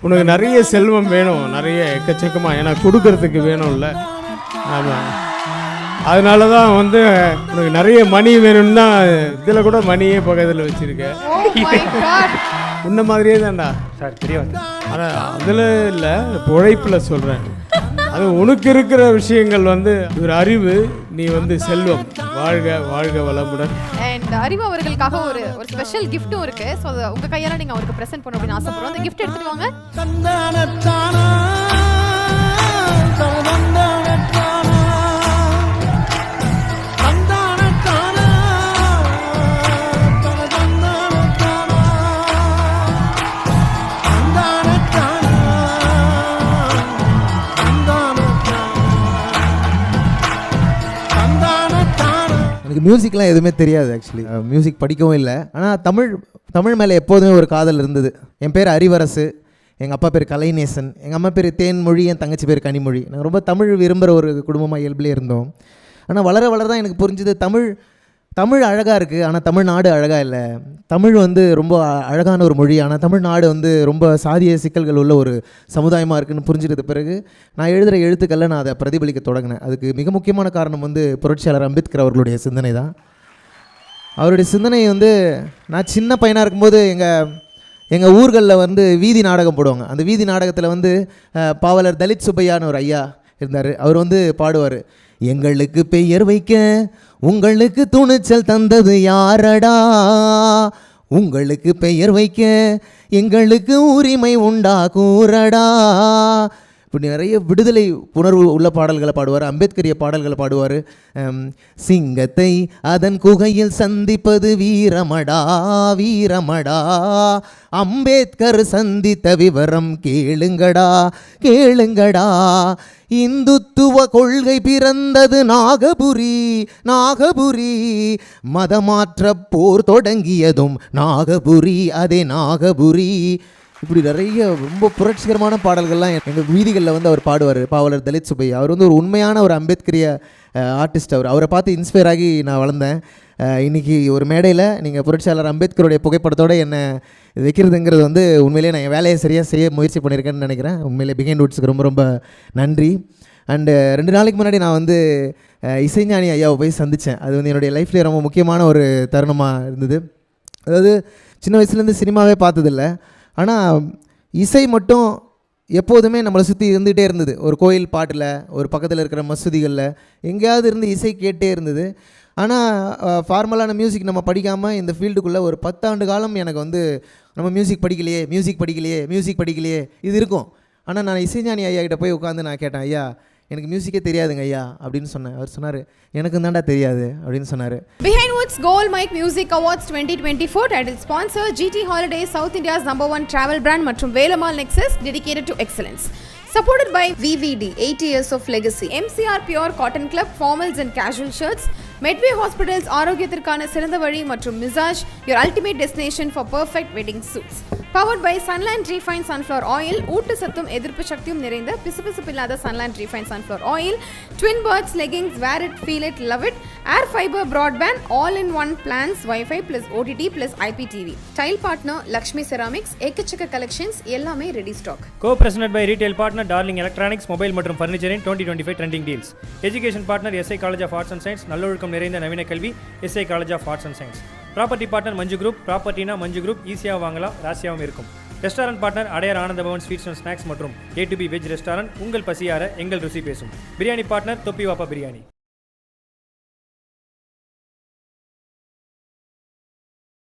உனக்கு நிறைய செல்வம் வேணும், நிறைய எக்கச்சக்கமாக, ஏன்னா கொடுக்கறதுக்கு வேணும்ல. ஆமாம், அதனால தான் வந்து உனக்கு நிறைய மணி வேணும்னா இதில் கூட மணியே பக்கத்தில் வச்சுருக்கேன். உன்ன மாதிரியே தான்டா சார், தெரியாது. ஆனால் அதில் இல்லை, உழைப்பில் சொல்கிறேன். அது உனக்கு இருக்கிற விஷயங்கள் வந்து ஒரு அறிவு, நீ வந்து செல்வம். வாழ்க வாழ்க வளமுடன். அண்ட் அறிவு அவர்களுக்காக ஒரு ஸ்பெஷல் கிஃப்ட்டும் இருக்கு. ஸோ உங்கள் கையால் நீங்கள் அவருக்கு ப்ரெசென்ட் பண்ணணும் அப்படின்னு ஆசைப்படுறோம். அந்த கிஃப்ட் எடுத்துட்டு வாங்க. எனக்கு மியூசிக்லாம் எதுவுமே தெரியாது. ஆக்சுவலி மியூசிக் படிக்கவும் இல்லை. ஆனால் தமிழ் மேலே எப்போதுமே ஒரு காதல் இருந்தது. என் பேர் அறிவரசு, எங்கள் அப்பா பேர் கலைநேசன், எங்கள் அம்மா பேர் தேன்மொழி, என் தங்கச்சி பேர் கனிமொழி. நாங்கள் ரொம்ப தமிழ் விரும்புகிற ஒரு குடும்பமாக இயல்பிலே இருந்தோம். ஆனால் வளர தான் எனக்கு புரிஞ்சுது, தமிழ் அழகாக இருக்குது, ஆனால் தமிழ்நாடு அழகாக இல்லை. தமிழ் வந்து ரொம்ப அழகான ஒரு மொழி, ஆனால் தமிழ்நாடு வந்து ரொம்ப சாதிய சிக்கல்கள் உள்ள ஒரு சமுதாயமாக இருக்குதுன்னு புரிஞ்சுக்கிட்ட பிறகு நான் எழுதுகிற எழுத்துக்களில் நான் அதை பிரதிபலிக்க தொடங்கினேன். அதுக்கு மிக முக்கியமான காரணம் வந்து புரட்சியாளர் அம்பேத்கர் அவர்களுடைய சிந்தனை தான். அவருடைய சிந்தனை வந்து, நான் சின்ன பையனாக இருக்கும்போது எங்கள் ஊர்களில் வந்து வீதி நாடகம் போடுவாங்க. அந்த வீதி நாடகத்தில் வந்து பாவலர் தலித் சுப்பையான்னு ஒரு ஐயா இருந்தார். அவர் வந்து பாடுவார், எங்களுக்கு பெயர் வைக்க உங்களுக்கு துணிச்சல் தந்தது யாரடா, உங்களுக்கு பெயர் வைக்க எங்களுக்கு உரிமை உண்டா கூறடா. இப்படி நிறைய விடுதலை உணர்வு உள்ள பாடல்களை பாடுவார். அம்பேத்கரிய பாடல்களை பாடுவார். சிங்கத்தை அதன் குகையில் சந்திப்பது வீரமடா வீரமடா, அம்பேத்கர் சந்தித்த விவரம் கேளுங்கடா கேளுங்கடா, இந்துத்துவ கொள்கை பிறந்தது நாகபுரி நாகபுரி, மதமாற்ற போர் தொடங்கியதும் நாகபுரி அதே நாகபுரி. இப்படி நிறைய ரொம்ப புரட்சிகரமான பாடல்கள்லாம் எங்கள் வீதிகளில் வந்து அவர் பாடுவார். பாவலர் தலித் சுப்பையா அவர் வந்து ஒரு உண்மையான ஒரு அம்பேத்கரிய ஆர்டிஸ்ட். அவரை பார்த்து இன்ஸ்பயர் ஆகி நான் வளர்ந்தேன். இன்றைக்கி ஒரு மேடையில் நீங்கள் புரட்சியாளர் அம்பேத்கருடைய புகைப்படத்தோடு என்னை வைக்கிறதுங்கிறது வந்து உண்மையிலே நான் என் வேலையை சரியாக செய்ய முயற்சி பண்ணியிருக்கேன்னு நினைக்கிறேன். உண்மையிலே பிகைண்ட் வுட்ஸுக்கு ரொம்ப ரொம்ப நன்றி. அண்டு 2 நாளைக்கு முன்னாடி நான் வந்து இசைஞானி ஐயாவை போய் சந்தித்தேன். அது வந்து என்னுடைய லைஃப்லேயே ரொம்ப முக்கியமான ஒரு தருணமாக இருந்தது. அதாவது சின்ன வயசுலேருந்து சினிமாவே பார்த்ததில்லை, ஆனால் இசை மட்டும் எப்போதுமே நம்மளை சுற்றி இருந்துகிட்டே இருந்தது. ஒரு கோயில் பாட்டில், ஒரு பக்கத்தில் இருக்கிற மசூதிகளில் எங்கேயாவது இருந்து இசை கேட்டே இருந்தது. ஆனால் ஃபார்மலான மியூசிக் நம்ம படிக்காமல் இந்த ஃபீல்டுக்குள்ளே ஒரு 10 ஆண்டு காலம் எனக்கு வந்து நம்ம மியூசிக் படிக்கலையே இது இருக்கும். ஆனால் நான் இசைஞானி ஐயா கிட்ட போய் உட்காந்து நான் கேட்டேன், ஐயா எனக்கு மியூசிக்கே தெரியாதுங்க ஐயா அப்படின்னு சொன்னேன். அவர் சொன்னார், எனக்கு தாண்டா தெரியாது அப்படின்னு சொன்னார். Behind Woods Gold Mike Music Awards 2024 title sponsor GT Holidays, South India's #1 travel brand மற்றும் Velammal Nexus, dedicated to excellence. Supported by VVD, 8 years of legacy. MCR Pure Cotton Club, formals and casual shirts. Medway Hospitals, ஆரோக்கியத்திற்கான சிறந்த வழி மற்றும் Mizaj, your ultimate destination for perfect wedding suits. Powered by Sunland Refined Sunflower Oil, ஊட்ட சத்தும் எதிர்ப்பு சக்தியும் நிறைந்த பிசுபிசுப்பில்லாத Sunland Refined Sunflower Oil. Twin Birds leggings, wear it, feel it, love it. Air Fiber Broadband, all-in-one plans, Wi-Fi plus OTT plus IPTV. Tile partner Lakshmi Ceramics, ஏக்கச்சக்க collections, எல்லாமே ready stock. Co-presented by retail partner Darling Electronics, mobile மற்றும் furniture in 2025 trending deals. Education partner SI College of Arts and Science, நல்லொழுக்கம் நிறைந்த நவீன கல்வி SI College of Arts and Science. Property partner Manju group, ப்ராப்பர்ட்டினா Manju group, ஈஸியாக வாங்கலாம், ராசியாகவும் இருக்கும். Restaurant partner Adyar Ananda Bhavan sweets and snacks மற்றும் A to B veg restaurant, உங்கள் பசியார எங்கள் ருசி பேசும். பிரியாணி பார்ட்னர் தொப்பி வாப்பா பிரியாணி.